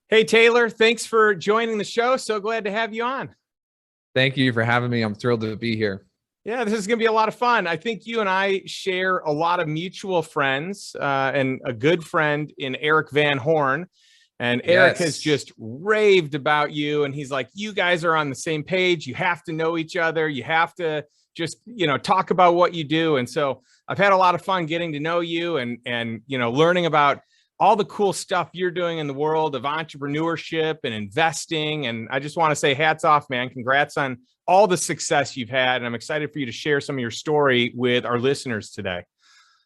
Hey, Taylor, thanks for joining the show. So glad to have you on. Thank you for having me. I'm thrilled to be here. Yeah, this is going to be a lot of fun. I think you and I share a lot of mutual friends and a good friend in Eric Van Horn. And Eric has Yes. just raved about you. And he's like, you guys are on the same page. You have to know each other. You have to just, talk about what you do. And so I've had a lot of fun getting to know you and learning about all the cool stuff you're doing in the world of entrepreneurship and investing. And I just want to say hats off, man. Congrats on all the success you've had. And I'm excited for you to share some of your story with our listeners today.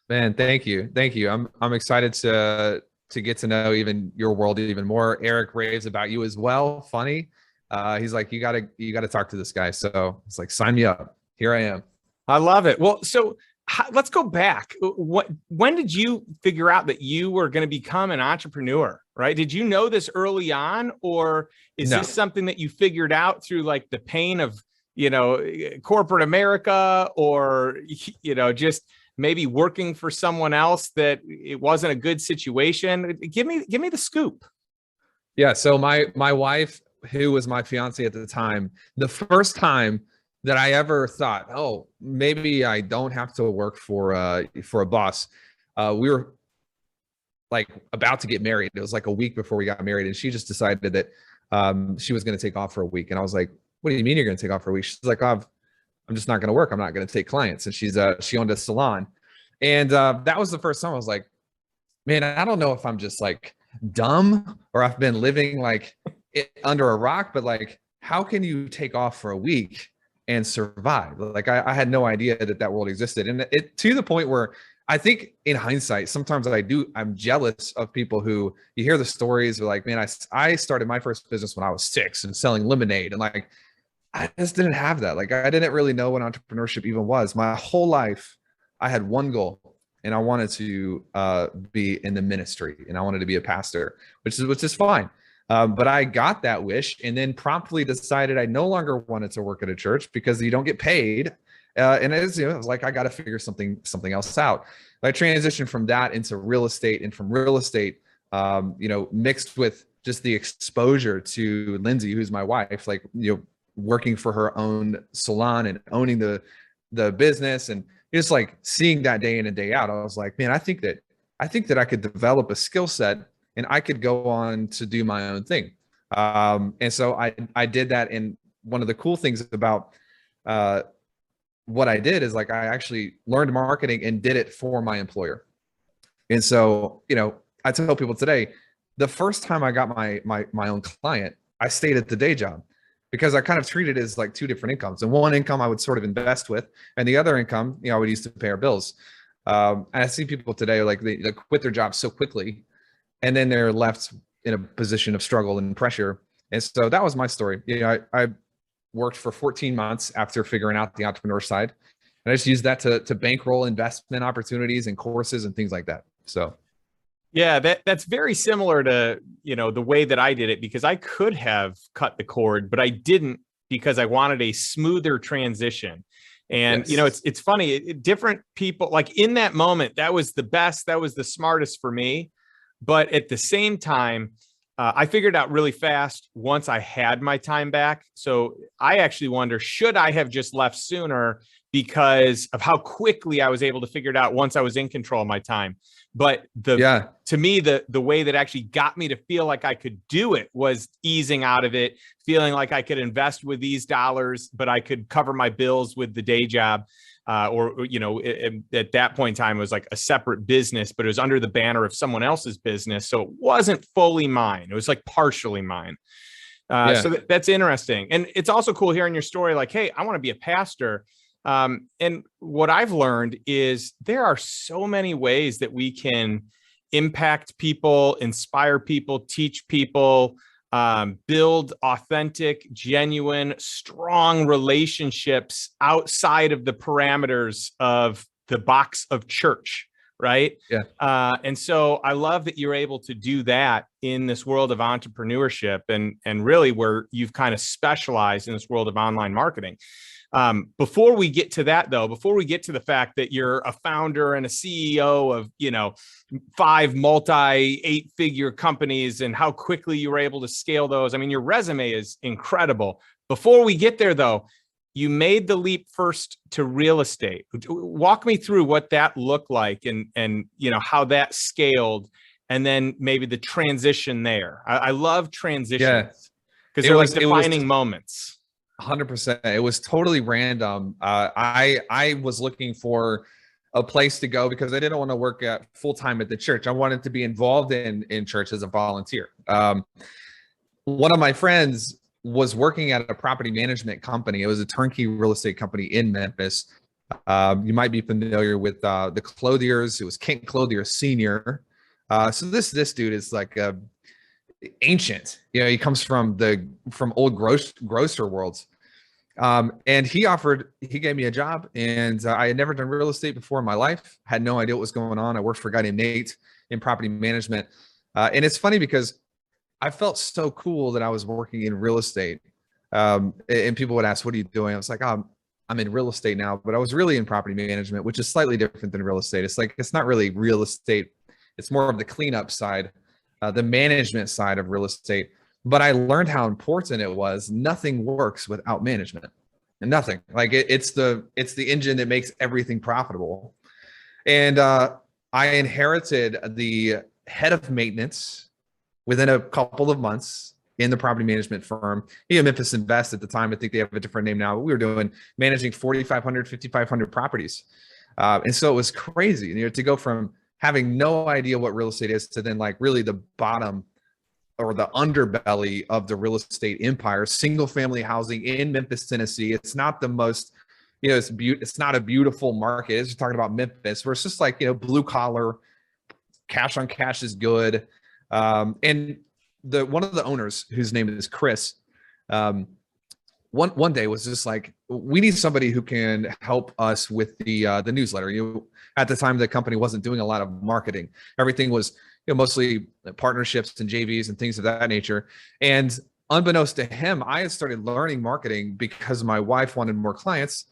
Man, thank you. Thank you. I'm excited to get to know even your world even more. Eric raves about you as well. Funny. He's like, you gotta talk to this guy. So it's like, sign me up. Here I am. I love it. Well, so let's go back. When did you figure out that you were going to become an entrepreneur, right? Did you know this early on, or is No. this something that you figured out through like the pain of, corporate America, or, just maybe working for someone else that it wasn't a good situation? Give me the scoop. Yeah. So my wife, who was my fiance at the time, the first time that I ever thought, oh, maybe I don't have to work for a boss. We were like about to get married. It was like a week before we got married, and she just decided that she was going to take off for a week. And I was like, "What do you mean you're going to take off for a week?" She's like, "Oh, I'm just not going to work. I'm not going to take clients." And she owned a salon, and that was the first time I was like, "Man, I don't know if I'm just like dumb or I've been living like under a rock, but like, how can you take off for a week and survive?" Like, I had no idea that that world existed, and it to the point where I think in hindsight, sometimes I'm jealous of people who you hear the stories of like, man, I started my first business when I was 6 and selling lemonade. And like, I just didn't have that. Like, I didn't really know what entrepreneurship even was. My whole life, I had one goal, and I wanted to be in the ministry, and I wanted to be a pastor, which is fine. But I got that wish, and then promptly decided I no longer wanted to work at a church because you don't get paid. And it was like I got to figure something else out. I transitioned from that into real estate, and from real estate, mixed with just the exposure to Lindsay, who's my wife, like working for her own salon and owning the business, and just like seeing that day in and day out. I was like, man, I think that I could develop a skill set, and I could go on to do my own thing. And so I did that. And one of the cool things about what I did is like I actually learned marketing and did it for my employer. And so, I tell people today, the first time I got my own client, I stayed at the day job because I kind of treated it as like two different incomes. And one income I would sort of invest with, and the other income, I would use to pay our bills. And I see people today, like they quit their jobs so quickly, and then they're left in a position of struggle and pressure. And so that was my story. I worked for 14 months after figuring out the entrepreneur side. And I just used that to bankroll investment opportunities and courses and things like that. So Yeah, that's very similar to, the way that I did it, because I could have cut the cord, but I didn't, because I wanted a smoother transition. And, yes. it's funny, different people, like in that moment, that was the best, that was the smartest for me. But at the same time, I figured out really fast once I had my time back. So I actually wonder, should I have just left sooner because of how quickly I was able to figure it out once I was in control of my time? But Yeah. to me, the way that actually got me to feel like I could do it was easing out of it, feeling like I could invest with these dollars, but I could cover my bills with the day job. At that point in time, it was like a separate business, but it was under the banner of someone else's business. So it wasn't fully mine. It was like partially mine. Yeah. So that's interesting. And it's also cool hearing your story, like, hey, I want to be a pastor. And what I've learned is there are so many ways that we can impact people, inspire people, teach people, build authentic, genuine, strong relationships outside of the parameters of the box of church, right? Yeah. And so I love that you're able to do that in this world of entrepreneurship, and really where you've kind of specialized in this world of online marketing. Before we get to that, though, before we get to the fact that you're a founder and a CEO of, 5 multi-8-figure companies and how quickly you were able to scale those, I mean, your resume is incredible. Before we get there, though, you made the leap first to real estate. Walk me through what that looked like, and how that scaled, and then maybe the transition there. I love transitions because they're like defining moments. 100%. It was totally random. I was looking for a place to go because I didn't want to work at full time at the church. I wanted to be involved in church as a volunteer. One of my friends was working at a property management company. It was a turnkey real estate company in Memphis. You might be familiar with the Clothiers. It was Kent Clothier Senior. So this dude is like ancient. He comes from old grocer worlds. And he gave me a job, and I had never done real estate before in my life. Had no idea what was going on. I worked for a guy named Nate in property management. And it's funny because I felt so cool that I was working in real estate. And people would ask, what are you doing? I was like, I'm in real estate now, but I was really in property management, which is slightly different than real estate. It's not really real estate. It's more of the cleanup side, the management side of real estate. But I learned how important it was. Nothing works without management, and nothing. Like it's the engine that makes everything profitable. And I inherited the head of maintenance within a couple of months in the property management firm. Memphis Invest at the time. I think they have a different name now. But we were managing 4,500, 5,500 properties. And so it was crazy, to go from having no idea what real estate is to then like really the bottom or the underbelly of the real estate empire, single family housing in Memphis, Tennessee. It's not the most, it's not a beautiful market. It's just talking about Memphis, where it's just like, blue collar, cash on cash is good. And one of the owners, whose name is Chris, one day was just like, we need somebody who can help us with the newsletter. At the time, the company wasn't doing a lot of marketing. Everything was mostly partnerships and JVs and things of that nature. And unbeknownst to him, I had started learning marketing because my wife wanted more clients.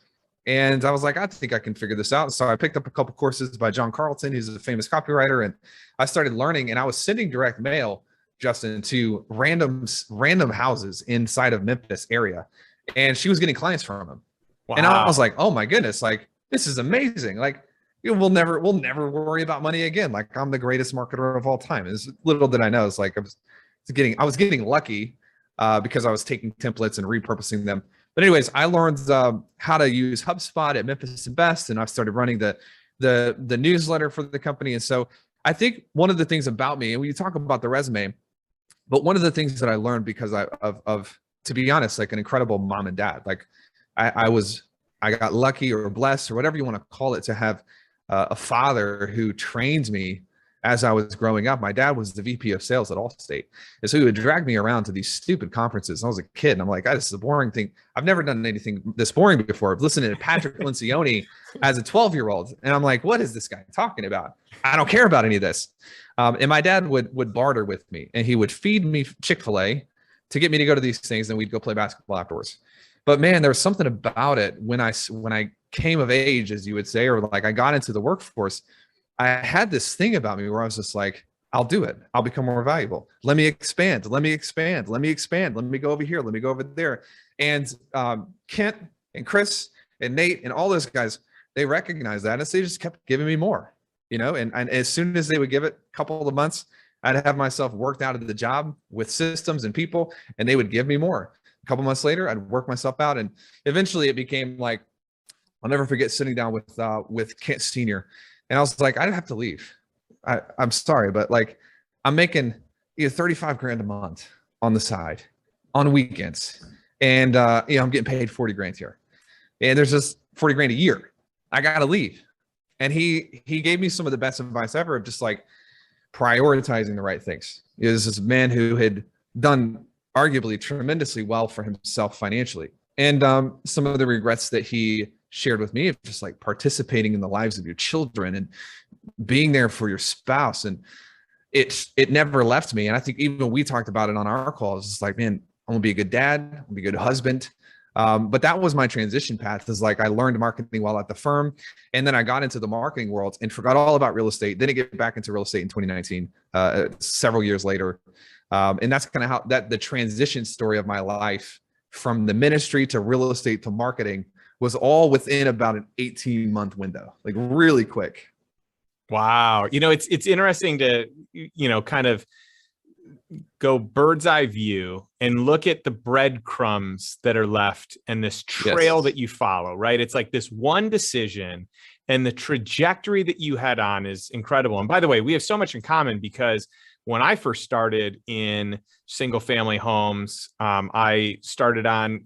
And I was like, I think I can figure this out. So I picked up a couple courses by John Carlton, who's a famous copywriter. And I started learning, and I was sending direct mail, Justin, to random houses inside of Memphis area. And she was getting clients from him. Wow. And I was like, oh my goodness, like, this is amazing. Like, we'll never worry about money again. Like, I'm the greatest marketer of all time. As little did I know, it's like I was getting lucky because I was taking templates and repurposing them. But anyways, I learned how to use HubSpot at Memphis Invest, and I started running the newsletter for the company. And so I think one of the things about me, and when you talk about the resume, but one of the things that I learned because of to be honest, like an incredible mom and dad. Like I got lucky or blessed or whatever you want to call it to have a father who trained me as I was growing up. My dad was the VP of sales at Allstate. And so he would drag me around to these stupid conferences. I was a kid and I'm like, this is a boring thing. I've never done anything this boring before. I've listened to Patrick Lencioni as a 12-year-old. And I'm like, what is this guy talking about? I don't care about any of this. And my dad would barter with me, and he would feed me Chick-fil-A to get me to go to these things. And we'd go play basketball afterwards. But man, there was something about it when I came of age, as you would say, or like I got into the workforce. I had this thing about me where I was just like, I'll do it. I'll become more valuable. Let me expand. Let me expand. Let me expand. Let me go over here. Let me go over there. And Kent and Chris and Nate and all those guys, they recognized that. And so they just kept giving me more, and as soon as they would give it a couple of months, I'd have myself worked out of the job with systems and people, and they would give me more. A couple months later, I'd work myself out. And eventually it became like, I'll never forget sitting down with Kent Senior. And I was like, I'd have to leave. I'm sorry, but like I'm making 35 grand a month on the side on weekends. And I'm getting paid 40 grand here. And there's just 40 grand a year. I got to leave. And he gave me some of the best advice ever of just like prioritizing the right things. This is a man who had done arguably tremendously well for himself financially. And some of the regrets that he shared with me of just like participating in the lives of your children and being there for your spouse. And it never left me. And I think even we talked about it on our calls. It's like, man, I'm gonna be a good dad, I'm gonna be a good husband. But that was my transition path, is like I learned marketing while at the firm, and then I got into the marketing world and forgot all about real estate. Didn't get back into real estate in 2019, several years later. And that's kind of how the transition story of my life from the ministry to real estate to marketing was all within about an 18-month window, like really quick. Wow. It's interesting to, kind of go bird's eye view and look at the breadcrumbs that are left and this trail that you follow, right? It's like this one decision, and the trajectory that you had on is incredible. And by the way, we have so much in common, because when I first started in single family homes, I started on,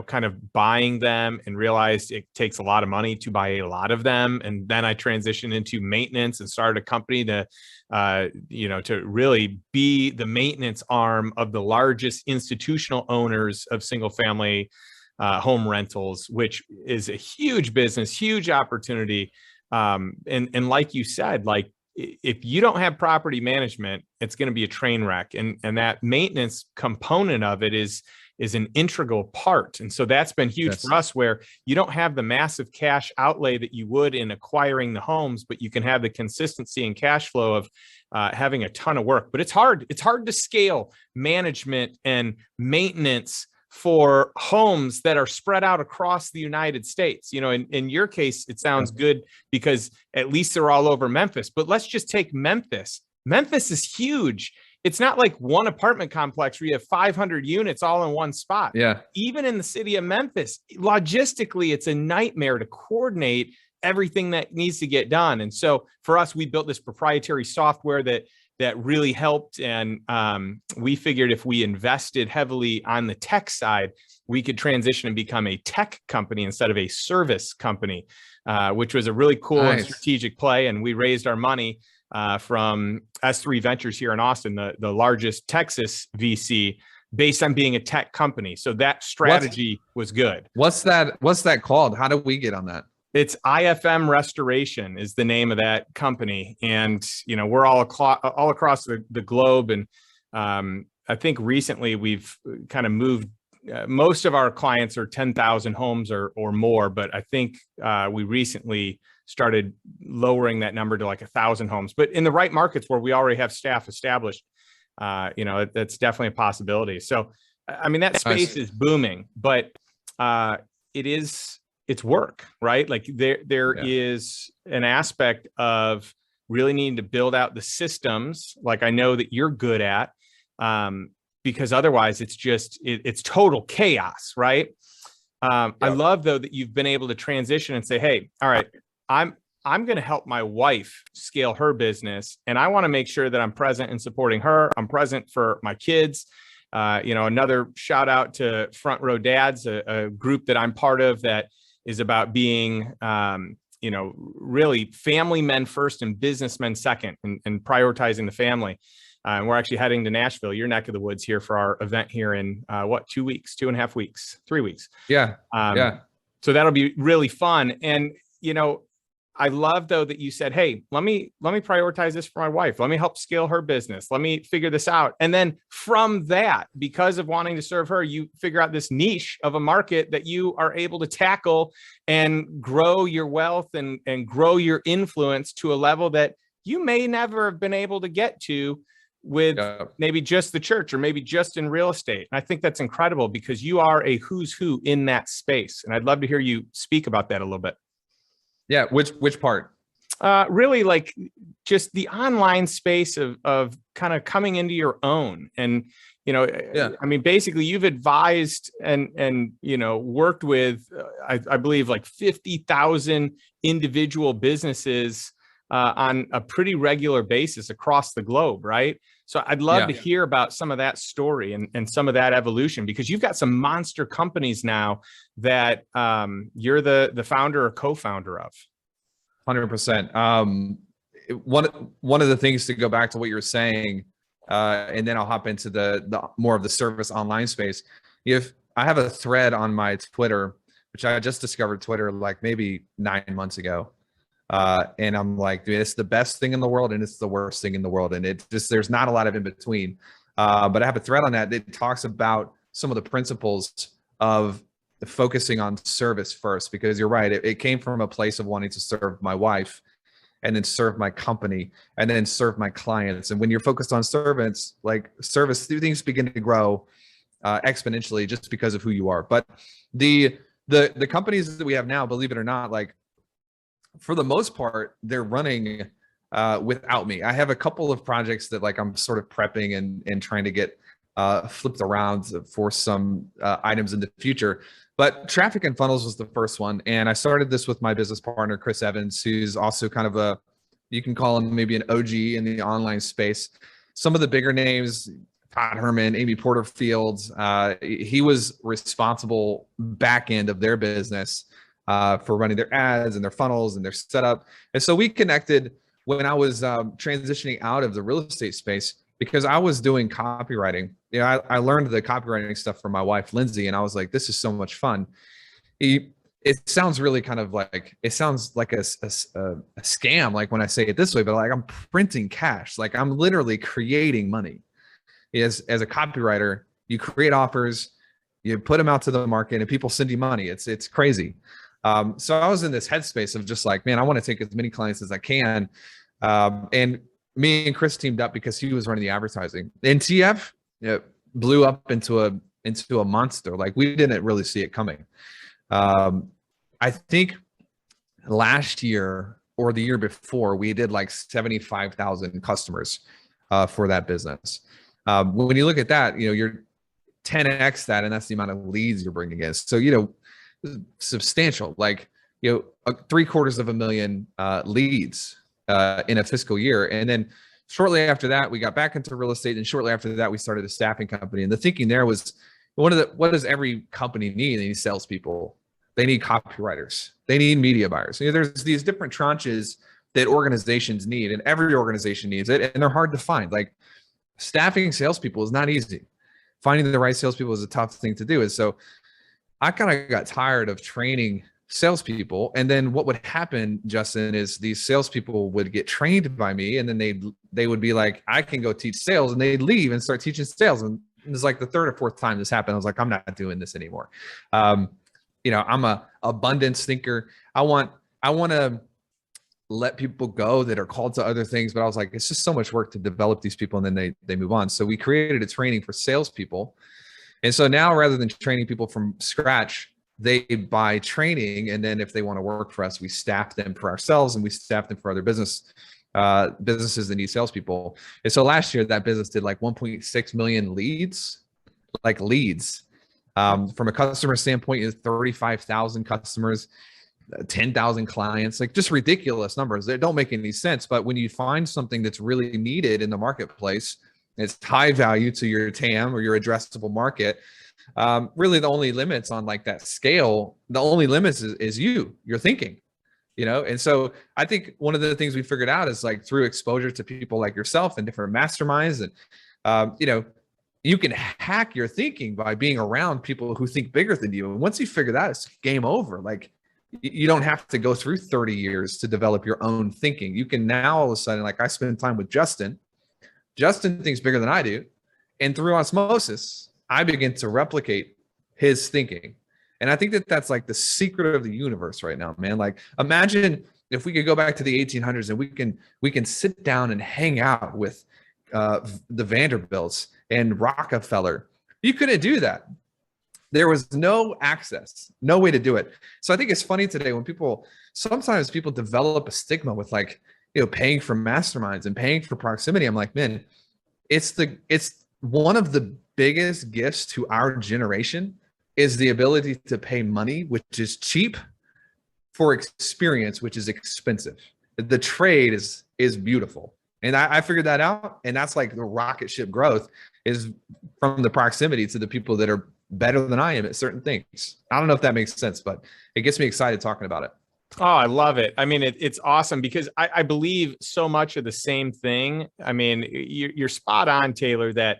kind of buying them and realized it takes a lot of money to buy a lot of them. And then I transitioned into maintenance and started a company to, to really be the maintenance arm of the largest institutional owners of single family home rentals, which is a huge business, huge opportunity. And like you said, like, if you don't have property management, it's going to be a train wreck. And that maintenance component of it is an integral part. And so that's been huge for us, where you don't have the massive cash outlay that you would in acquiring the homes, but you can have the consistency and cash flow of having a ton of work. But it's hard. It's hard to scale management and maintenance for homes that are spread out across the United States. In your case, it sounds good because at least they're all over Memphis. But let's just take Memphis. Memphis is huge. It's not like one apartment complex where you have 500 units all in one spot. Yeah. Even in the city of Memphis, logistically, it's a nightmare to coordinate everything that needs to get done. And so for us, we built this proprietary software that really helped. And we figured if we invested heavily on the tech side, we could transition and become a tech company instead of a service company, which was a really cool and strategic play. And we raised our money from S3 Ventures here in Austin, the largest Texas VC, based on being a tech company. So that strategy was good. What's that called? How do we get on that? It's IFM Restoration is the name of that company. And, we're all across the globe. And I think recently we've kind of moved, most of our clients are 10,000 homes or more, but I think we recently started lowering that number to like 1,000 homes. But in the right markets where we already have staff established, that's definitely a possibility. So, I mean, that space is booming, but it's work, right? Like there is an aspect of really needing to build out the systems, like I know that you're good at, because otherwise it's total chaos, right? I love though that you've been able to transition and say, hey, all right, I'm going to help my wife scale her business, and I want to make sure that I'm present in supporting her. I'm present for my kids. Another shout out to Front Row Dads, a group that I'm part of that is about being, really family men first and businessmen second, and prioritizing the family. And we're actually heading to Nashville, your neck of the woods, here for our event here in 2 weeks, 2.5 weeks, 3 weeks. Yeah. So that'll be really fun. And, I love though that you said, hey, let me prioritize this for my wife. Let me help scale her business. Let me figure this out. And then from that, because of wanting to serve her, you figure out this niche of a market that you are able to tackle and grow your wealth and grow your influence to a level that you may never have been able to get to with maybe just the church or maybe just in real estate. And I think that's incredible because you are a who's who in that space. And I'd love to hear you speak about that a little bit. Yeah. Which part? Really like just the online space of kind of coming into your own. And, I mean, basically you've advised and worked with, I believe like 50,000 individual businesses on a pretty regular basis across the globe. Right. So I'd love to hear about some of that story and some of that evolution, because you've got some monster companies now that you're the founder or co-founder of. 100%. One of the things, to go back to what you're saying, and then I'll hop into the more of the service online space. If I have a thread on my Twitter which I just discovered Twitter like maybe 9 months ago. And I'm like, dude, it's the best thing in the world and it's the worst thing in the world. And it just, there's not a lot of in between. But I have a thread on that that talks about some of the principles of focusing on service first, because you're right. It came from a place of wanting to serve my wife and then serve my company and then serve my clients. And when you're focused on servants, like service, things begin to grow exponentially just because of who you are. But the companies that we have now, believe it or not, like for the most part, they're running without me. I have a couple of projects that like I'm sort of prepping and trying to get flipped around for some items in the future. But traffic and funnels was the first one. And I started this with my business partner, Chris Evans, who's also kind of a, you can call him maybe an OG in the online space. Some of the bigger names, Todd Herman, Amy Porterfield, he was responsible back end of their business for running their ads and their funnels and their setup. And so we connected when I was transitioning out of the real estate space, because I was doing copywriting. You know, I learned the copywriting stuff from my wife, Lindsay, and I was like, this is so much fun. It sounds really kind of like, it sounds like a scam, like when I say it this way, but like I'm printing cash, like I'm literally creating money. As a copywriter, you create offers, you put them out to the market and people send you money. It's crazy. So I was in this headspace of just like, man, I want to take as many clients as I can. And me and Chris teamed up because he was running the advertising. And TF blew up into a monster. Like we didn't really see it coming. I think last year or the year before, we did like 75,000 customers for that business. When you look at that, you know, you're 10x that, and that's the amount of leads you're bringing in. So, you know, substantial, like, you know, 750,000 leads in a fiscal year. And then shortly after that, we got back into real estate. And shortly after that, we started a staffing company. And the thinking there was what does every company need? They need salespeople. They need copywriters. They need media buyers. You know, there's these different tranches that organizations need, and every organization needs it. And they're hard to find. Like staffing salespeople is not easy. Finding the right salespeople is a tough thing to do. And so I kind of got tired of training salespeople. And then what would happen, Justin, is these salespeople would get trained by me, and then they would be like, I can go teach sales, and they'd leave and start teaching sales. And it was like the third or fourth time this happened. I was like, I'm not doing this anymore. You know, I'm a abundance thinker. I want to let people go that are called to other things. But I was like, it's just so much work to develop these people, and then they move on. So we created a training for salespeople. And so now, rather than training people from scratch, they buy training. And then if they want to work for us, we staff them for ourselves, and we staff them for other businesses that need salespeople. And so last year, that business did like 1.6 million leads, like leads. From a customer standpoint, is 35,000 customers, 10,000 clients, like just ridiculous numbers. They don't make any sense. But when you find something that's really needed in the marketplace, it's high value to your TAM or your addressable market. Really the only limits on like that scale, the only limits is your thinking, you know? And so I think one of the things we figured out is like through exposure to people like yourself and different masterminds, and, you know, you can hack your thinking by being around people who think bigger than you. And once you figure that, it's game over. Like you don't have to go through 30 years to develop your own thinking. You can now all of a sudden, like I spend time with Justin. Justin thinks bigger than I do. And through osmosis, I begin to replicate his thinking. And I think that that's like the secret of the universe right now, man. Like imagine if we could go back to the 1800s and we can sit down and hang out with the Vanderbilts and Rockefeller. You couldn't do that. There was no access, no way to do it. So I think it's funny today when sometimes people develop a stigma with like, you know, paying for masterminds and paying for proximity. I'm like, man, it's one of the biggest gifts to our generation is the ability to pay money, which is cheap, for experience, which is expensive. The trade is beautiful. And I figured that out. And that's like the rocket ship growth is from the proximity to the people that are better than I am at certain things. I don't know if that makes sense, but it gets me excited talking about it. Oh, I love it. I mean, it's awesome because I believe so much of the same thing. I mean, you're spot on, Taylor, that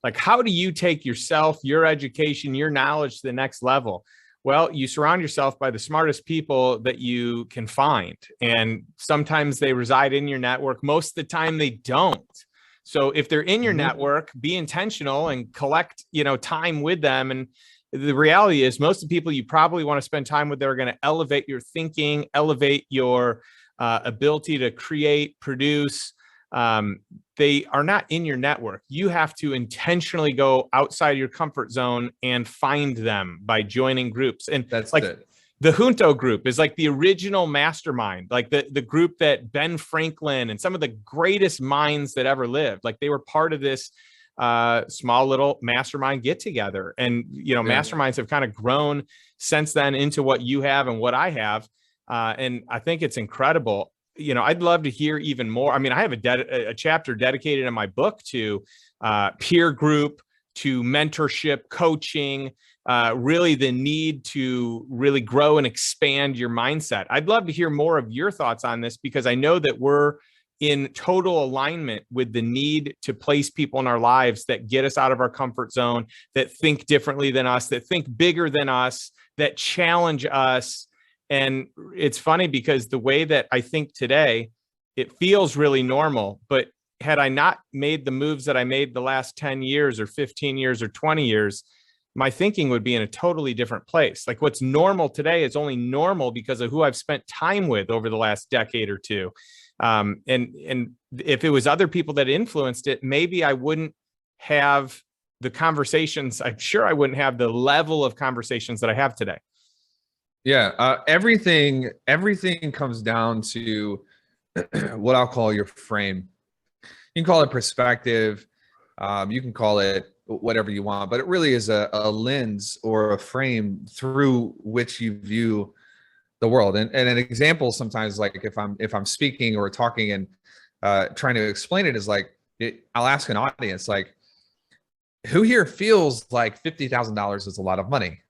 like, how do you take yourself, your education, your knowledge to the next level? Well, you surround yourself by the smartest people that you can find. And sometimes they reside in your network. Most of the time they don't. So if they're in your network, be intentional and collect, time with them. And the reality is most of the people you probably want to spend time with, they're going to elevate your thinking, elevate your ability to create, produce. They are not in your network. You have to intentionally go outside your comfort zone and find them by joining groups. And That's like it. the Junto group is like the original mastermind, like the group that Ben Franklin and some of the greatest minds that ever lived, like they were part of this small little mastermind get together. And, masterminds have kind of grown since then into what you have and what I have. And I think it's incredible. I'd love to hear even more. I mean, I have a chapter dedicated in my book to peer group, to mentorship, coaching, really the need to really grow and expand your mindset. I'd love to hear more of your thoughts on this, because I know that we're in total alignment with the need to place people in our lives that get us out of our comfort zone, that think differently than us, that think bigger than us, that challenge us. And it's funny because the way that I think today, it feels really normal, but had I not made the moves that I made the last 10 years or 15 years or 20 years, my thinking would be in a totally different place. Like what's normal today is only normal because of who I've spent time with over the last decade or two. And if it was other people that influenced it, maybe I wouldn't have the conversations. I'm sure I wouldn't have the level of conversations that I have today. Yeah, everything comes down to what I'll call your frame. You can call it perspective. You can call it whatever you want, but it really is a lens or a frame through which you view the world. And an example sometimes, like if I'm speaking or talking and trying to explain it, is like I'll ask an audience, like, who here feels like $50,000 is a lot of money?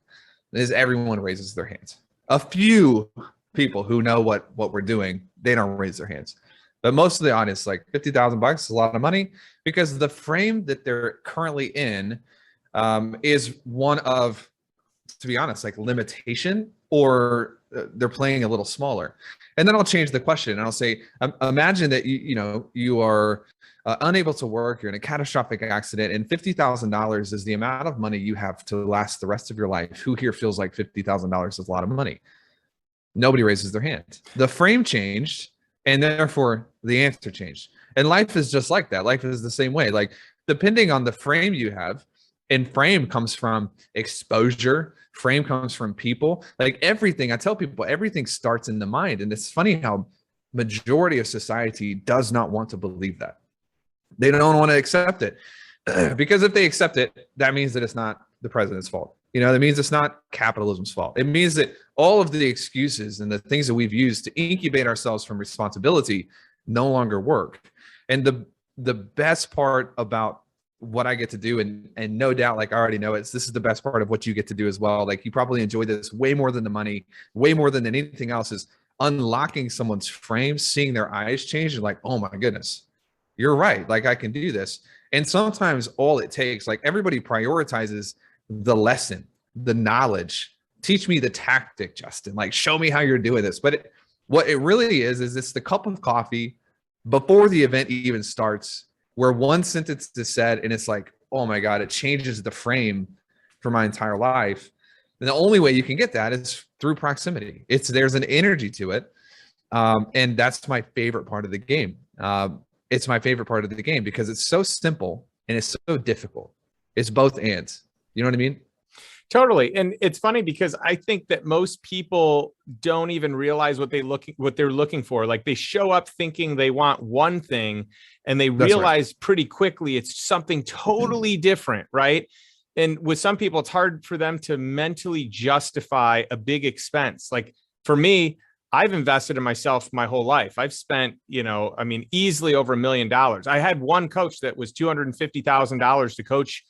Is everyone raises their hands. A few people who know what we're doing, they don't raise their hands. But most of the audience, like $50,000 is a lot of money, because the frame that they're currently in is one of, to be honest, like limitation, or they're playing a little smaller. And then I'll change the question and I'll say, imagine that you are unable to work, you're in a catastrophic accident, and $50,000 is the amount of money you have to last the rest of your life. Who here feels like $50,000 is a lot of money? Nobody raises their hand. The frame changed, and therefore the answer changed. And life is just like that. Life is the same way. Like, depending on the frame you have, and frame comes from exposure, frame comes from people. Like everything, I tell people, everything starts in the mind. And it's funny how majority of society does not want to believe that. They don't want to accept it, because if they accept it, that means that it's not the president's fault. That means it's not capitalism's fault. It means that all of the excuses and the things that we've used to incubate ourselves from responsibility no longer work. And the best part about what I get to do, and no doubt, like I already know this is the best part of what you get to do as well. Like you probably enjoy this way more than the money, way more than anything else, is unlocking someone's frame, seeing their eyes change, and like, oh my goodness, you're right. Like I can do this. And sometimes all it takes, like everybody prioritizes the lesson, the knowledge. Teach me the tactic, Justin. Like show me how you're doing this. But what it really is it's the cup of coffee before the event even starts, where one sentence is said and it's like, oh my God, it changes the frame for my entire life. And the only way you can get that is through proximity. There's an energy to it. And that's my favorite part of the game. It's my favorite part of the game because it's so simple and it's so difficult. It's both and. You know what I mean? Totally. And it's funny because I think that most people don't even realize what they're looking for. Like they show up thinking they want one thing and they realize pretty quickly it's something totally different, right? And with some people, it's hard for them to mentally justify a big expense. Like for me, I've invested in myself my whole life. I've spent, easily over $1 million. I had one coach that was $250,000 to coach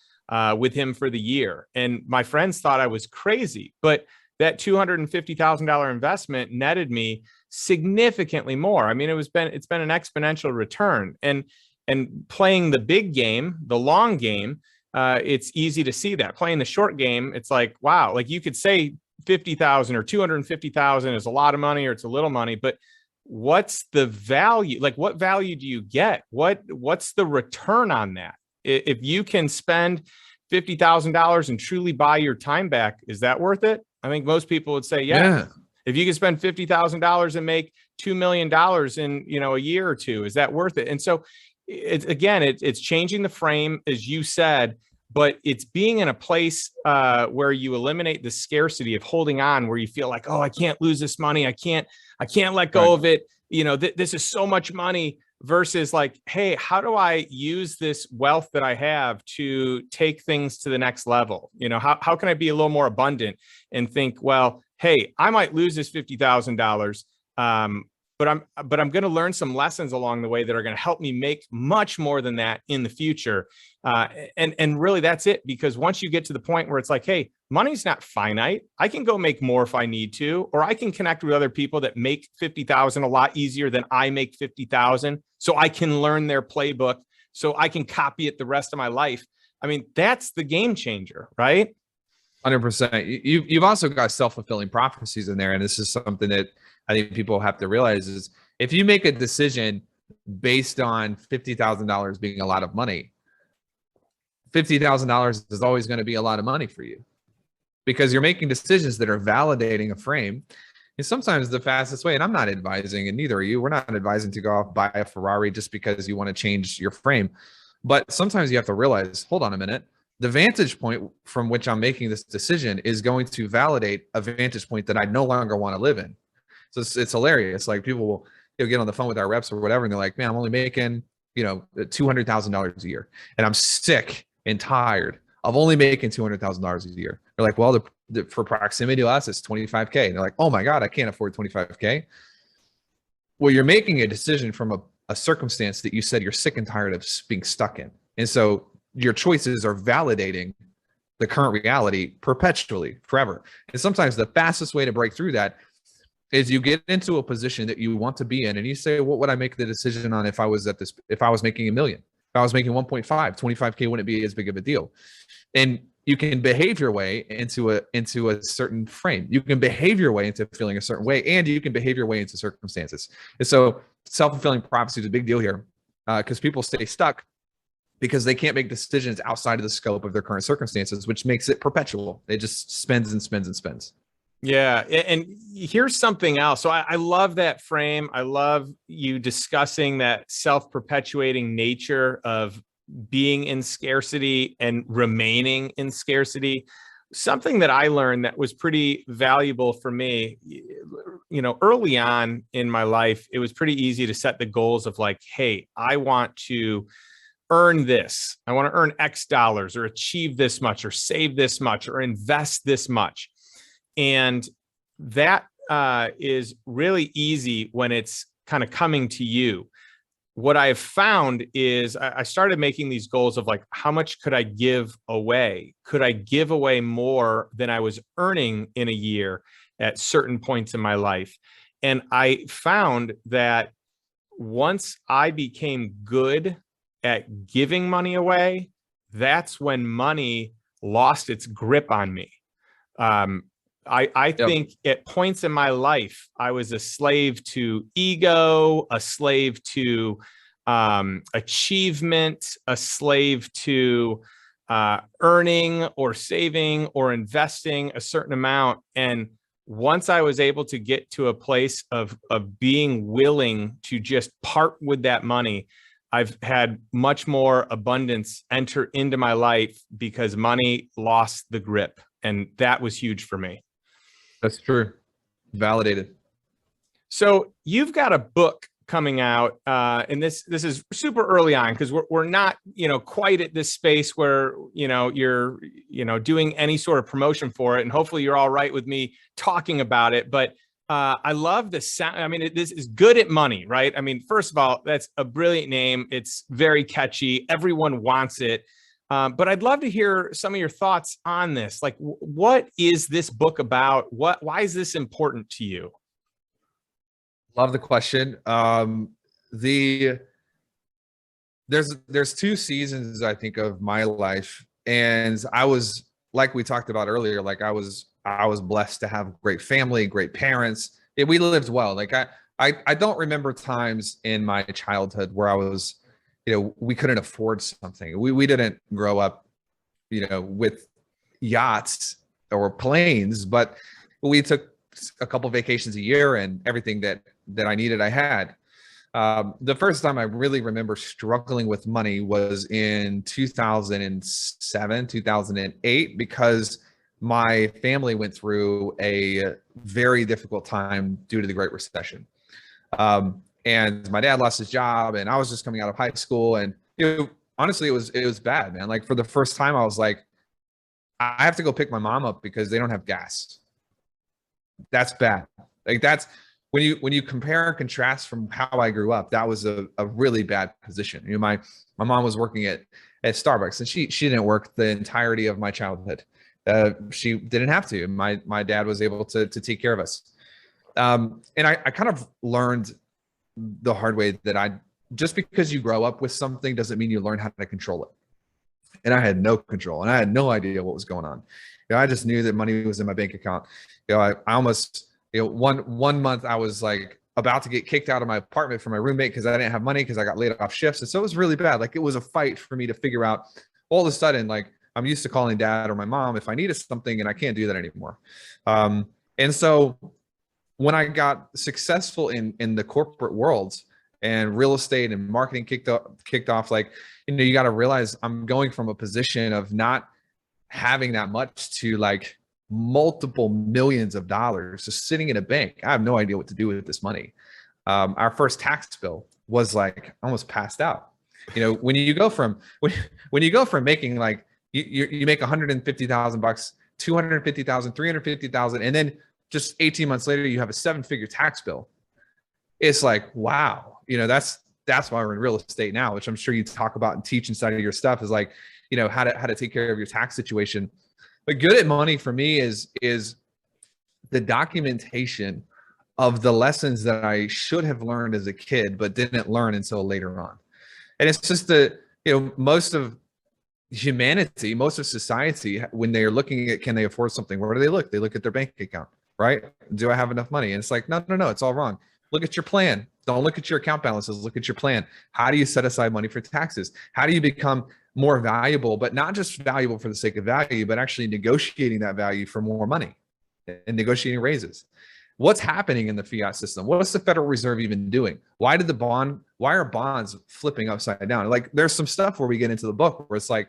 with him for the year. And my friends thought I was crazy, but that $250,000 investment netted me significantly more. I mean, it's been an exponential return, and playing the big game, the long game, it's easy to see that. Playing the short game, it's like, wow, like you could say 50,000 or 250,000 is a lot of money or it's a little money, but what's the value? Like, what value do you get? What's the return on that? If you can spend $50,000 and truly buy your time back, is that worth it? I think most people would say, yeah. If you can spend $50,000 and make $2 million in, a year or two, is that worth it? And so it's changing the frame, as you said, but it's being in a place where you eliminate the scarcity of holding on, where you feel like, oh, I can't lose this money. I can't let go of it. This is so much money, versus like, hey, how do I use this wealth that I have to take things to the next level? How can I be a little more abundant and think, well, hey, I might lose this $50,000. But I'm going to learn some lessons along the way that are going to help me make much more than that in the future. And really that's it, because once you get to the point where it's like, hey, money's not finite. I can go make more if I need to, or I can connect with other people that make 50,000 a lot easier than I make 50,000. So I can learn their playbook so I can copy it the rest of my life. I mean, that's the game changer, right? 100%. You've also got self-fulfilling prophecies in there. And this is something that I think people have to realize is, if you make a decision based on $50,000 being a lot of money, $50,000 is always going to be a lot of money for you, because you're making decisions that are validating a frame. And sometimes the fastest way, and I'm not advising, and neither are you, we're not advising to go off buy a Ferrari just because you want to change your frame. But sometimes you have to realize, hold on a minute, the vantage point from which I'm making this decision is going to validate a vantage point that I no longer want to live in. So it's hilarious. Like, people will get on the phone with our reps or whatever, and they're like, man, I'm only making, $200,000 a year. And I'm sick and tired of only making $200,000 a year. They're like, well, for proximity to us, it's 25K. And they're like, oh my God, I can't afford 25K. Well, you're making a decision from a circumstance that you said you're sick and tired of being stuck in. And so your choices are validating the current reality perpetually, forever. And sometimes the fastest way to break through that is you get into a position that you want to be in, and you say, what would I make the decision on if I was making $1 million? If I was making 1.5, 25K wouldn't be as big of a deal. And you can behave your way into a certain frame. You can behave your way into feeling a certain way, and you can behave your way into circumstances. And so self-fulfilling prophecy is a big deal here, because people stay stuck because they can't make decisions outside of the scope of their current circumstances, which makes it perpetual. It just spins and spins and spins. Yeah. And here's something else. So I love that frame. I love you discussing that self-perpetuating nature of being in scarcity and remaining in scarcity. Something that I learned that was pretty valuable for me, early on in my life, it was pretty easy to set the goals of like, hey, I want to earn this. I want to earn X dollars, or achieve this much, or save this much, or invest this much. And that is really easy when it's kind of coming to you. What I've found is I started making these goals of like, how much could I give away? Could I give away more than I was earning in a year at certain points in my life? And I found that once I became good at giving money away, that's when money lost its grip on me. I think at points in my life, I was a slave to ego, a slave to achievement, a slave to earning or saving or investing a certain amount. And once I was able to get to a place of being willing to just part with that money, I've had much more abundance enter into my life because money lost the grip. And that was huge for me. That's true. Validated. So you've got a book coming out, and this is super early on, because we're not quite at this space where you're doing any sort of promotion for it, and hopefully you're all right with me talking about it. But I love the sound. I mean, this is Good at Money, right? I mean, first of all, that's a brilliant name. It's very catchy. Everyone wants it. But I'd love to hear some of your thoughts on this. Like, what is this book about? Why is this important to you? Love the question. There's two seasons, I think, of my life. And I was, like we talked about earlier, like I was I was blessed to have great family, great parents. We lived well. Like I don't remember times in my childhood where I was, we couldn't afford something. We didn't grow up, with yachts or planes, but we took a couple vacations a year, and everything that I needed, I had. The first time I really remember struggling with money was in 2007, 2008, because my family went through a very difficult time due to the Great Recession. And my dad lost his job, and I was just coming out of high school, and honestly, it was bad, man. Like, for the first time, I was like, I have to go pick my mom up because they don't have gas. That's bad. Like, that's when you compare and contrast from how I grew up, that was a really bad position. My mom was working at Starbucks, and she didn't work the entirety of my childhood. She didn't have to. My dad was able to take care of us. And I kind of learned the hard way that just because you grow up with something doesn't mean you learn how to control it. And I had no control, and I had no idea what was going on. I just knew that money was in my bank account. I almost, one month I was like about to get kicked out of my apartment from my roommate because I didn't have money because I got laid off shifts. And so it was really bad. Like, it was a fight for me to figure out. All of a sudden, like, I'm used to calling dad or my mom if I needed something, and I can't do that anymore. And so when I got successful in the corporate world, and real estate and marketing kicked off, like, you got to realize I'm going from a position of not having that much to like multiple millions of dollars just sitting in a bank. I have no idea what to do with this money. Our first tax bill was like almost passed out. When you go from making like you make $150,000, 250,000, 350,000, and then just 18 months later you have a 7-figure tax bill. It's like, wow. That's why we're in real estate now, which I'm sure you talk about and teach inside of your stuff, is like, how to take care of your tax situation. But good at money for me is the documentation of the lessons that I should have learned as a kid, but didn't learn until later on. And it's just most of humanity, most of society, when they're looking at, can they afford something? Where do they look? They look at their bank account, right? Do I have enough money? And it's like, no, it's all wrong. Look at your plan. Don't look at your account balances. Look at your plan. How do you set aside money for taxes? How do you become more valuable, but not just valuable for the sake of value, but actually negotiating that value for more money and negotiating raises? What's happening in the fiat system? What's the Federal Reserve even doing? Why are bonds flipping upside down? Like, there's some stuff where we get into the book where it's like,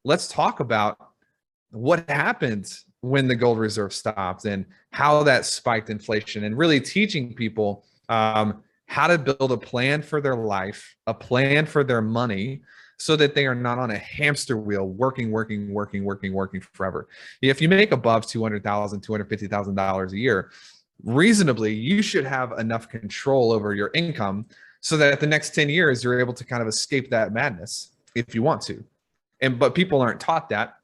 let's talk about what happened when the gold reserve stopped and how that spiked inflation, and really teaching people how to build a plan for their life, a plan for their money, so that they are not on a hamster wheel working forever. If you make above $200,000, $250,000 a year, reasonably, you should have enough control over your income so that the next 10 years, you're able to kind of escape that madness if you want to. But people aren't taught that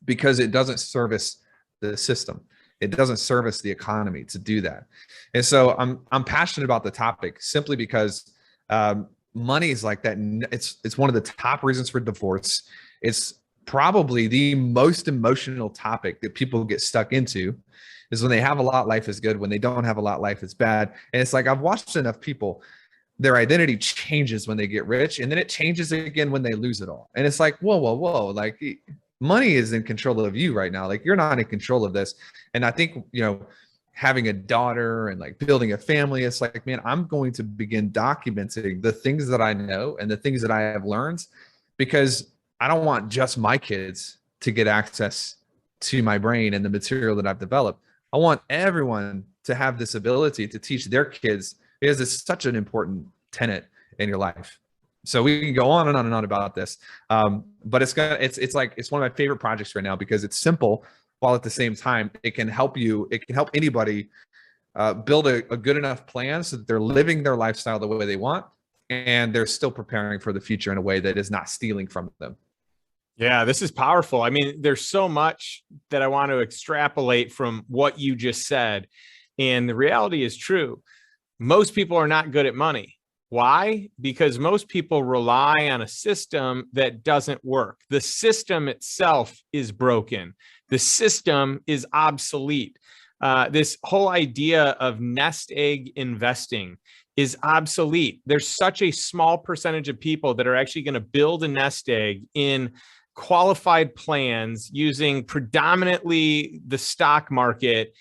because it doesn't service the system. It doesn't service the economy to do that. And so I'm passionate about the topic simply because money is like that. It's one of the top reasons for divorce. It's probably the most emotional topic that people get stuck into, is when they have a lot, life is good. When they don't have a lot, life is bad. And it's like, I've watched enough people, their identity changes when they get rich, and then it changes again when they lose it all. And it's like, whoa. Like, money is in control of you right now. Like, you're not in control of this. And I think, having a daughter and like building a family, it's like, man, I'm going to begin documenting the things that I know and the things that I have learned, because I don't want just my kids to get access to my brain and the material that I've developed. I want everyone to have this ability to teach their kids, because it's such an important tenet in your life. So we can go on and on and on about this. But it's one of my favorite projects right now, because it's simple, while at the same time, it can help anybody build a good enough plan so that they're living their lifestyle the way they want, and they're still preparing for the future in a way that is not stealing from them. Yeah, this is powerful. I mean, there's so much that I want to extrapolate from what you just said. And the reality is true. Most people are not good at money. Why? Because most people rely on a system that doesn't work. The system itself is broken. The system is obsolete. This whole idea of nest egg investing is obsolete. There's such a small percentage of people that are actually going to build a nest egg in qualified plans using predominantly the stock market,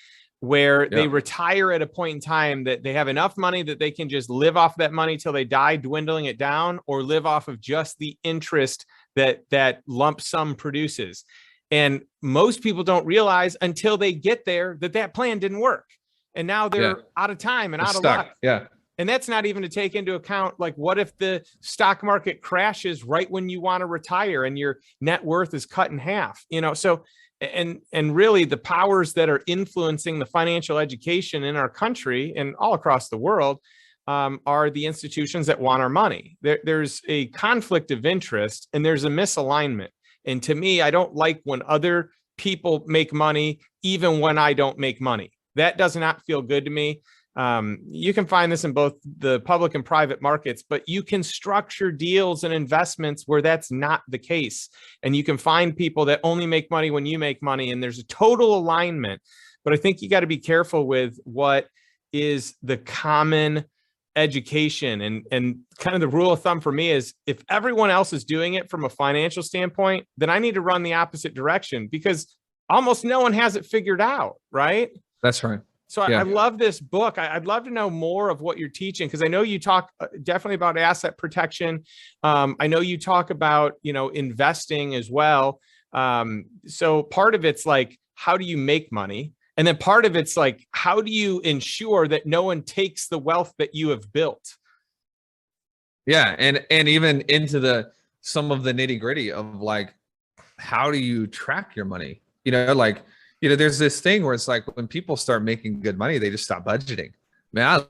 where they retire at a point in time that they have enough money that they can just live off that money till they die, dwindling it down, or live off of just the interest that lump sum produces. And most people don't realize until they get there that plan didn't work. And now they're out of time and out of luck. Yeah. And that's not even to take into account, like, what if the stock market crashes right when you want to retire and your net worth is cut in half? So, and really the powers that are influencing the financial education in our country and all across the world are the institutions that want our money. There's a conflict of interest and there's a misalignment. And to me, I don't like when other people make money, even when I don't make money. That does not feel good to me. You can find this in both the public and private markets, but you can structure deals and investments where that's not the case. And you can find people that only make money when you make money, and there's a total alignment. But I think you got to be careful with what is the common education. And kind of the rule of thumb for me is, if everyone else is doing it from a financial standpoint, then I need to run the opposite direction, because almost no one has it figured out, right? That's right. So I love this book. I'd love to know more of what you're teaching, because I know you talk definitely about asset protection. I know you talk about, investing as well. So part of it's like, how do you make money? And then part of it's like, how do you ensure that no one takes the wealth that you have built? Yeah. And even into some of the nitty gritty of like, how do you track your money? There's this thing where it's like, when people start making good money, they just stop budgeting. Man,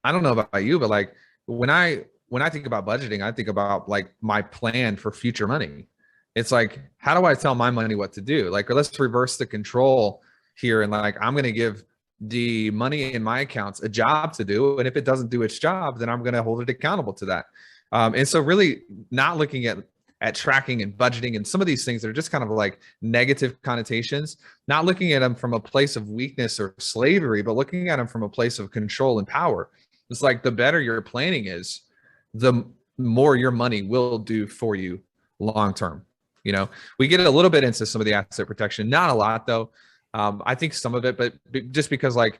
I don't know about you, but like when I think about budgeting, I think about like my plan for future money. It's like, how do I tell my money what to do? Like, or let's reverse the control here. And like, I'm going to give the money in my accounts a job to do. And if it doesn't do its job, then I'm going to hold it accountable to that. And so really not looking at tracking and budgeting and some of these things that are just kind of like negative connotations, not looking at them from a place of weakness or slavery, but looking at them from a place of control and power. It's like, the better your planning is, the more your money will do for you long term. We get a little bit into some of the asset protection, not a lot though. I think some of it, but just because like,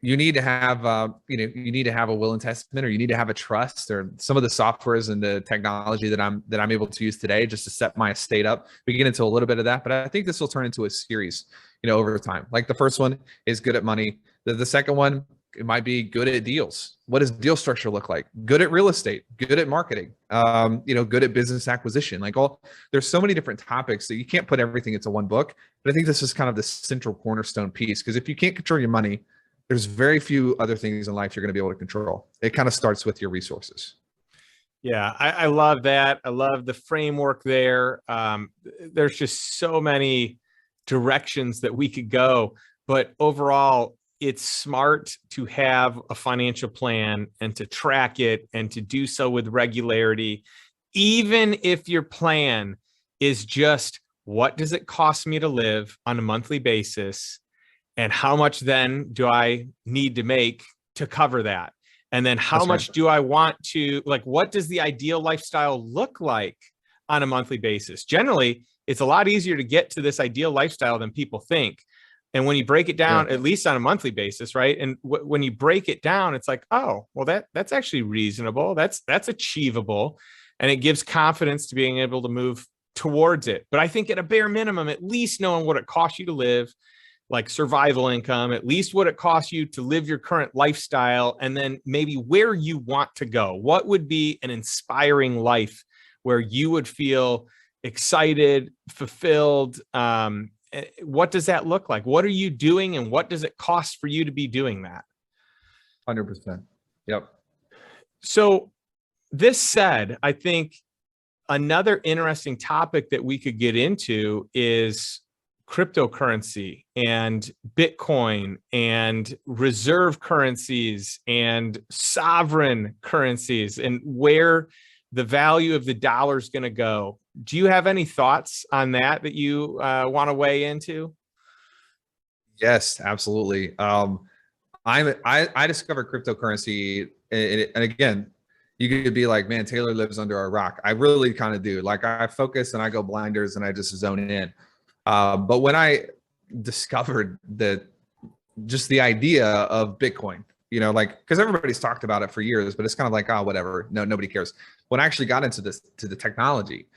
you need to have, you need to have a will and testament, or you need to have a trust, or some of the softwares and the technology that I'm able to use today just to set my estate up. We get into a little bit of that, but I think this will turn into a series, over time. Like the first one is good at money. The second one, it might be good at deals. What does deal structure look like? Good at real estate, good at marketing, good at business acquisition. Like there's so many different topics that you can't put everything into one book. But I think this is kind of the central cornerstone piece, because if you can't control your money, there's very few other things in life you're going to be able to control. It kind of starts with your resources. Yeah, I love that. I love the framework there. There's just so many directions that we could go, but overall, it's smart to have a financial plan and to track it and to do so with regularity, even if your plan is just, what does it cost me to live on a monthly basis? And how much then do I need to make to cover that? And then how much do I want to, like, what does the ideal lifestyle look like on a monthly basis? Generally, it's a lot easier to get to this ideal lifestyle than people think. And when you break it down, at least on a monthly basis, right? And when you break it down, it's like, oh, well, that's actually reasonable. That's achievable. And it gives confidence to being able to move towards it. But I think at a bare minimum, at least knowing what it costs you to live, like survival income, at least what it costs you to live your current lifestyle, and then maybe where you want to go. What would be an inspiring life where you would feel excited, fulfilled? What does that look like? What are you doing, and what does it cost for you to be doing that? 100%. Yep. So this said, I think another interesting topic that we could get into is cryptocurrency and Bitcoin and reserve currencies and sovereign currencies and where the value of the dollar is going to go. Do you have any thoughts on that you want to weigh into? Yes, absolutely. I discovered cryptocurrency, and again, you could be like, man, Taylor lives under a rock. I really kind of do. Like, I focus and I go blinders and I just zone in. But when I discovered that, just the idea of Bitcoin, like, because everybody's talked about it for years, but it's kind of like, oh, whatever. No, nobody cares. When I actually got into the technology,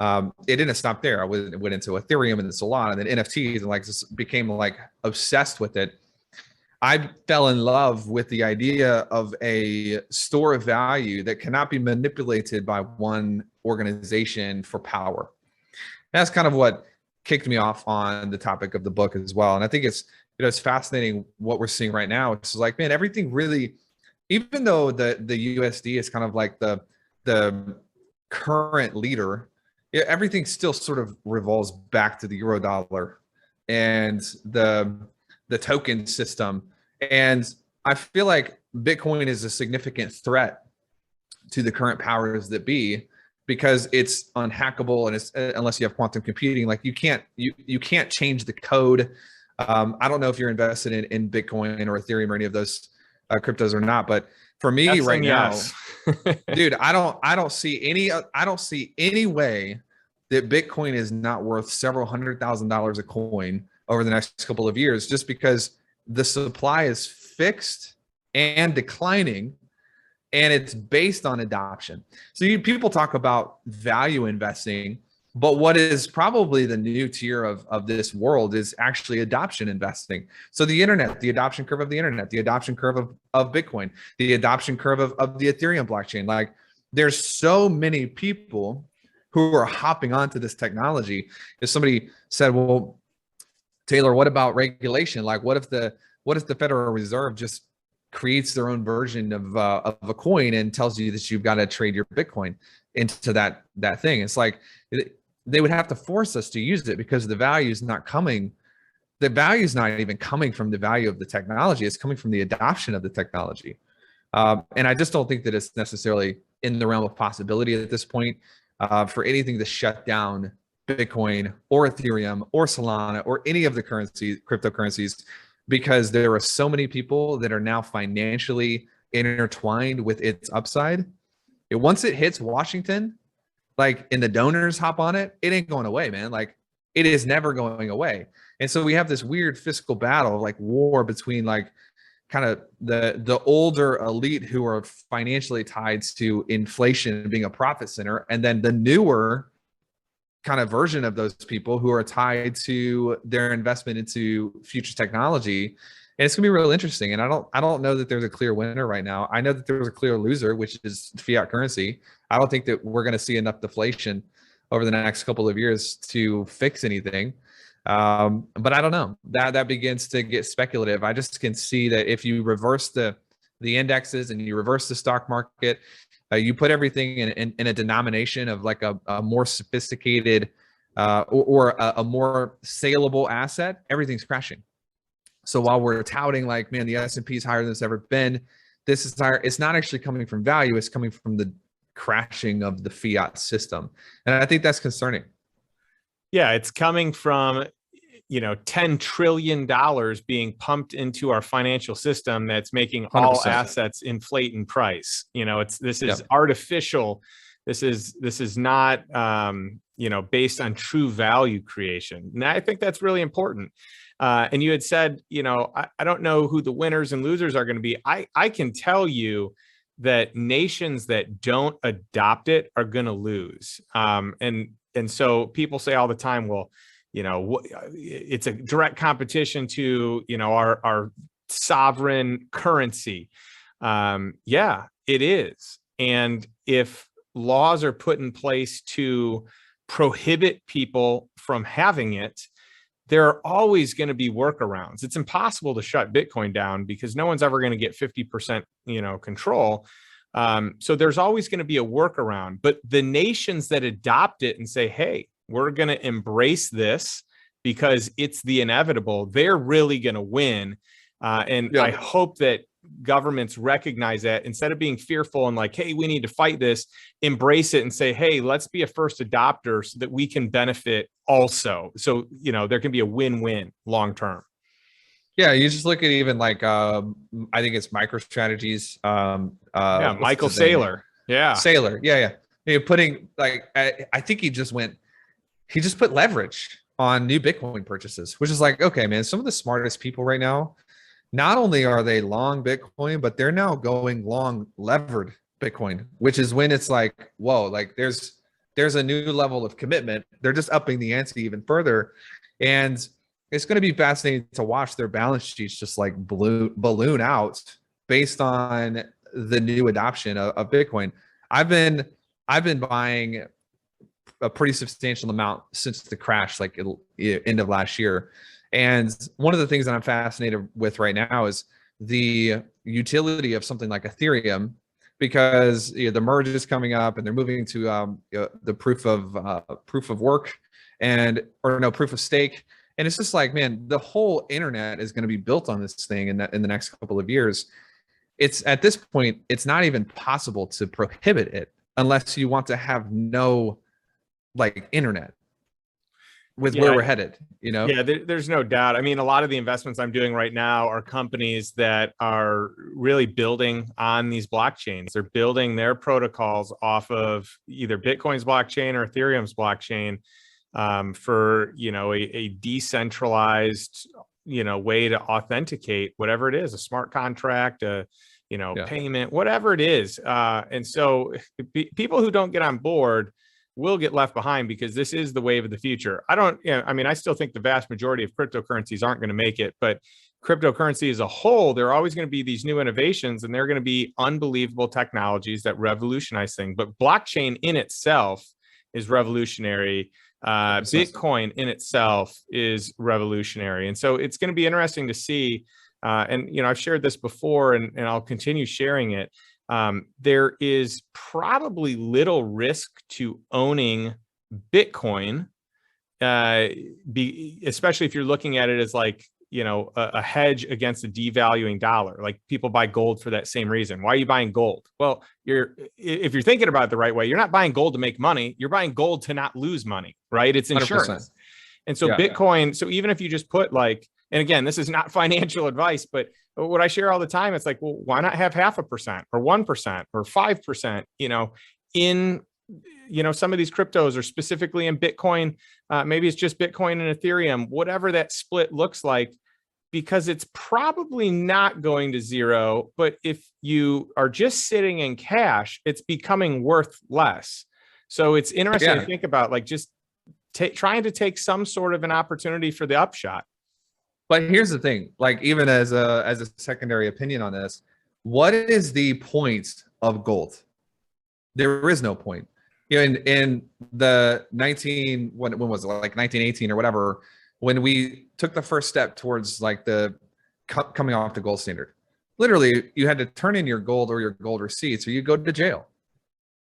it didn't stop there. I went into Ethereum and then Solana and then NFTs, and like just became like obsessed with it. I fell in love with the idea of a store of value that cannot be manipulated by one organization for power. That's kind of what kicked me off on the topic of the book as well. And I think it's fascinating what we're seeing right now. It's like, man, everything really, even though the USD is kind of like the current leader, everything still sort of revolves back to the euro dollar and the token system. And I feel like Bitcoin is a significant threat to the current powers that be, because it's unhackable, and it's, unless you have quantum computing, like you can't change the code. I don't know if you're invested in Bitcoin or Ethereum or any of those cryptos or not, but for me yes, right now, yes. dude, I don't see any way that Bitcoin is not worth several $100,000 a coin over the next couple of years, just because the supply is fixed and declining, and it's based on adoption. So people talk about value investing, but what is probably the new tier of this world is actually adoption investing. So the internet, the adoption curve of the internet, the adoption curve of Bitcoin, the adoption curve of the Ethereum blockchain. Like, there's so many people who are hopping onto this technology. If somebody said, well, Taylor, what about regulation? Like, what if the Federal Reserve just creates their own version of a coin and tells you that you've got to trade your Bitcoin into that thing? It's like they would have to force us to use it, because the value is not coming. The value is not even coming from the value of the technology. It's coming from the adoption of the technology. And I just don't think that it's necessarily in the realm of possibility at this point for anything to shut down Bitcoin or Ethereum or Solana or any of the cryptocurrencies, because there are so many people that are now financially intertwined with its upside. Once it hits Washington, like, and the donors hop on it, it ain't going away, man. Like, it is never going away. And so we have this weird fiscal battle, like war between like kind of the older elite who are financially tied to inflation and being a profit center, and then the newer kind of version of those people who are tied to their investment into future technology. And it's gonna be real interesting. And I don't know that there's a clear winner right now. I know that there's a clear loser, which is fiat currency. I don't think that we're going to see enough deflation over the next couple of years to fix anything. But I don't know. That begins to get speculative. I just can see that if you reverse the indexes and you reverse the stock market, you put everything in a denomination of like a more sophisticated or a more saleable asset, everything's crashing. So while we're touting like, man, the S&P is higher than it's ever been, this is higher, it's not actually coming from value. It's coming from the crashing of the fiat system. And I think that's concerning. Yeah, it's coming from, $10 trillion being pumped into our financial system that's making all 100%. assets inflate in price. This is artificial. This is not, based on true value creation. And I think that's really important. And you had said, I don't know who the winners and losers are going to be. I can tell you that nations that don't adopt it are going to lose. And so people say all the time, well, it's a direct competition to, our sovereign currency. Yeah, it is. And if laws are put in place to prohibit people from having it, there are always going to be workarounds. It's impossible to shut Bitcoin down because no one's ever going to get 50%, control. So there's always going to be a workaround. But the nations that adopt it and say, hey, we're going to embrace this because it's the inevitable. They're really going to win. And I hope that governments recognize that instead of being fearful and like, hey, we need to fight this, embrace it and say, hey, let's be a first adopter so that we can benefit also. So, there can be a win-win long-term. Yeah, you just look at even like I think it's MicroStrategy's. Michael Saylor. Yeah, Saylor. Yeah. You're putting like I think he just put leverage on new Bitcoin purchases, which is like, okay, man, some of the smartest people right now, not only are they long Bitcoin, but they're now going long levered Bitcoin, which is when it's like, whoa, like there's a new level of commitment. They're just upping the ante even further. And it's going to be fascinating to watch their balance sheets just like balloon out based on the new adoption of Bitcoin. I've been buying a pretty substantial amount since the crash, like end of last year. And one of the things that I'm fascinated with right now is the utility of something like Ethereum, because the merge is coming up and they're moving to the proof of work proof of stake. And it's just like, man, the whole internet is going to be built on this thing in the next couple of years. It's at this point, it's not even possible to prohibit it unless you want to have no like internet with where we're headed, Yeah, there's no doubt. I mean, a lot of the investments I'm doing right now are companies that are really building on these blockchains. They're building their protocols off of either Bitcoin's blockchain or Ethereum's blockchain for, a decentralized, way to authenticate whatever it is, a smart contract, payment, whatever it is. And so people who don't get on board will get left behind because this is the wave of the future. I still think the vast majority of cryptocurrencies aren't going to make it, but cryptocurrency as a whole, there are always going to be these new innovations and they're going to be unbelievable technologies that revolutionize things. But blockchain in itself is revolutionary. Bitcoin in itself is revolutionary. And so it's going to be interesting to see. I've shared this before and I'll continue sharing it. There is probably little risk to owning Bitcoin, especially if you're looking at it as like, a hedge against a devaluing dollar. Like people buy gold for that same reason. Why are you buying gold? Well, if you're thinking about it the right way, you're not buying gold to make money. You're buying gold to not lose money, right? It's insurance. 100%. And so Bitcoin, so even if you just put like, and again, this is not financial advice, but what I share all the time, it's like, well, why not have 0.5% or 1% or 5%, in, some of these cryptos or specifically in Bitcoin, maybe it's just Bitcoin and Ethereum, whatever that split looks like, because it's probably not going to zero. But if you are just sitting in cash, it's becoming worth less. So it's interesting to think about, like just trying to take some sort of an opportunity for the upshot. But here's the thing, like even as a secondary opinion on this, what is the point of gold? There is no point. In the when was it, like 1918 or whatever, when we took the first step towards like the coming off the gold standard, literally you had to turn in your gold or your gold receipts or you go to jail.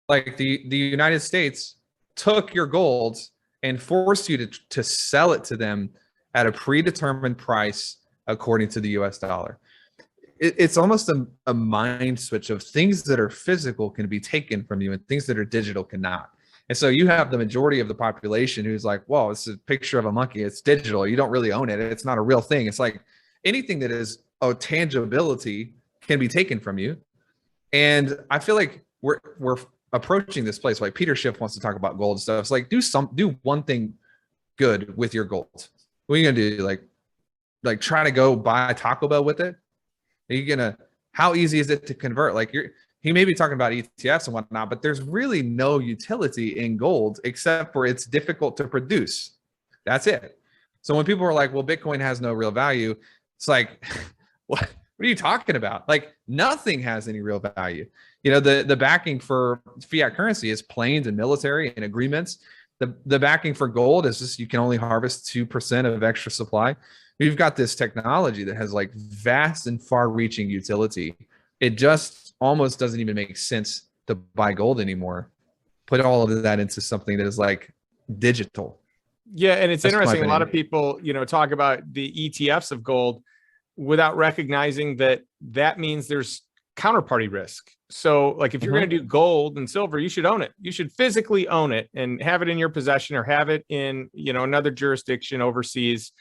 Like the United States took your gold and forced you to sell it to them at a predetermined price according to the US dollar. It's almost a mind switch of things that are physical can be taken from you and things that are digital cannot. And so you have the majority of the population who's like, whoa, this is a picture of a monkey. It's digital. You don't really own it. It's not a real thing. It's like anything that is a tangibility can be taken from you. And I feel like we're approaching this place. Like Peter Schiff wants to talk about gold and stuff. It's like, do one thing good with your gold. What are you gonna do? Like try to go buy Taco Bell with it? Are you gonna? How easy is it to convert? Like he may be talking about ETFs and whatnot, but there's really no utility in gold except for it's difficult to produce. That's it. So when people are like, "Well, Bitcoin has no real value," it's like, what are you talking about? Like nothing has any real value. The backing for fiat currency is planes and military and agreements. The backing for gold is just you can only harvest 2% of extra supply. We've got this technology that has like vast and far-reaching utility. It just almost doesn't even make sense to buy gold anymore. Put all of that into something that is like digital. Yeah. And it's That's my interesting. A lot opinion. of people, talk about the ETFs of gold without recognizing that that means there's counterparty risk. So like if you're going to do gold and silver, you should own it. You should physically own it and have it in your possession or have it in, another jurisdiction overseas,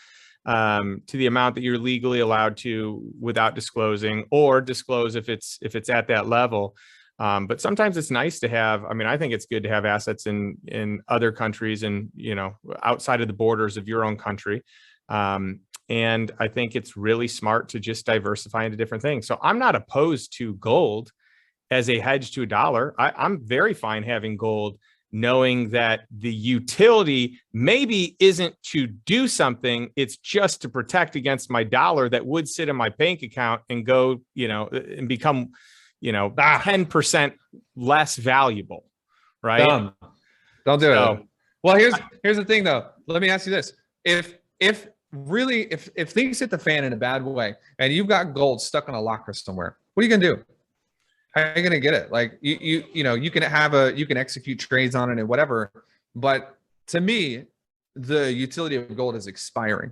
to the amount that you're legally allowed to without disclosing, or disclose if it's at that level. But sometimes it's nice to have, I think it's good to have assets in other countries and, outside of the borders of your own country. And I think it's really smart to just diversify into different things. So I'm not opposed to gold as a hedge to a dollar. I'm very fine having gold, knowing that the utility maybe isn't to do something. It's just to protect against my dollar that would sit in my bank account and go, and become, 10% less valuable. Right. Dumb. Don't do it. Well, here's the thing though. Let me ask you this. If things hit the fan in a bad way and you've got gold stuck in a locker somewhere, what are you gonna do? How are you gonna get it? Like you can execute trades on it and whatever, but to me, the utility of gold is expiring,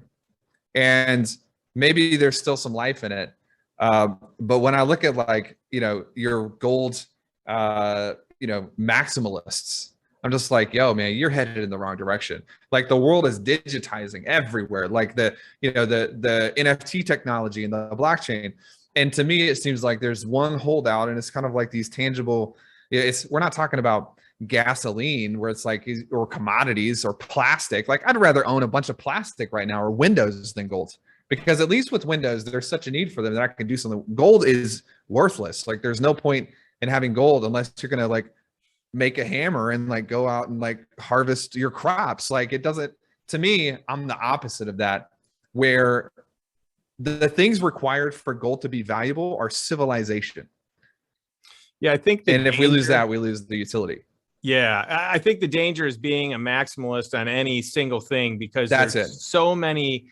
and maybe there's still some life in it. But when I look at your gold, maximalists, I'm just like, yo, man, you're headed in the wrong direction. Like the world is digitizing everywhere, like the NFT technology and the blockchain. And to me, it seems like there's one holdout, and it's kind of like these tangible. We're not talking about gasoline where it's like, or commodities or plastic. Like I'd rather own a bunch of plastic right now or windows than gold, because at least with windows, there's such a need for them that I can do something. Gold is worthless. Like there's no point in having gold unless you're gonna make a hammer and go out and harvest your crops. It doesn't, to me, I'm the opposite of that, where the things required for gold to be valuable are civilization. Yeah, I think if we lose that, we lose the utility. Yeah, I think the danger is being a maximalist on any single thing, because there's so many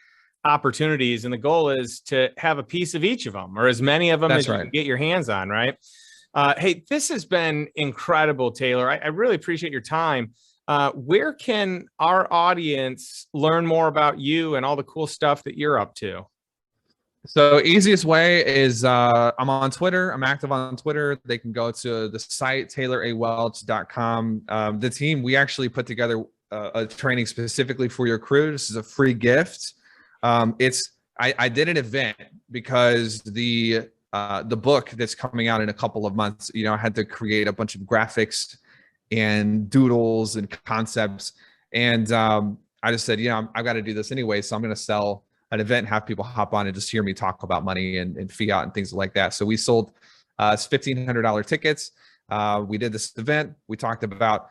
opportunities, and the goal is to have a piece of each of them, or as many of them as you can get your hands on, right? Hey, this has been incredible, Taylor. I really appreciate your time. Where can our audience learn more about you and all the cool stuff that you're up to? So easiest way is I'm on Twitter. I'm active on Twitter. They can go to the site, taylorawelch.com. The team, we actually put together a training specifically for your crew. This is a free gift. I did an event because the book that's coming out in a couple of months, I had to create a bunch of graphics and doodles and concepts. And I just said, I've got to do this anyway. So I'm going to sell an event and have people hop on and just hear me talk about money and fiat and things like that. So we sold $1,500 tickets. We did this event. We talked about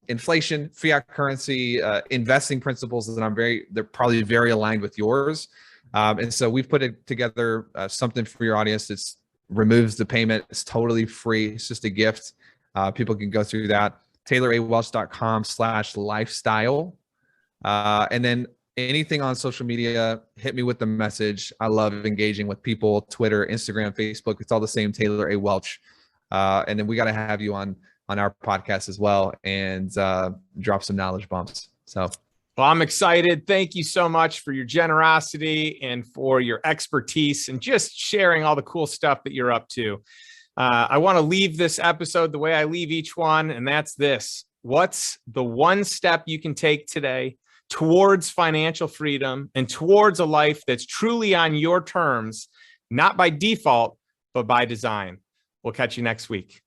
inflation, fiat currency, investing principles that they're probably very aligned with yours. And so we've put it together, something for your audience. It removes the payment. It's totally free. It's just a gift. People can go through that. taylorawelch.com/lifestyle. And then anything on social media, hit me with the message. I love engaging with people. Twitter, Instagram, Facebook. It's all the same, Taylor A. Welch. And then we got to have you on our podcast as well, and drop some knowledge bombs. So. Well, I'm excited. Thank you so much for your generosity and for your expertise and just sharing all the cool stuff that you're up to. I want to leave this episode the way I leave each one, and that's this. What's the one step you can take today towards financial freedom and towards a life that's truly on your terms, not by default, but by design? We'll catch you next week.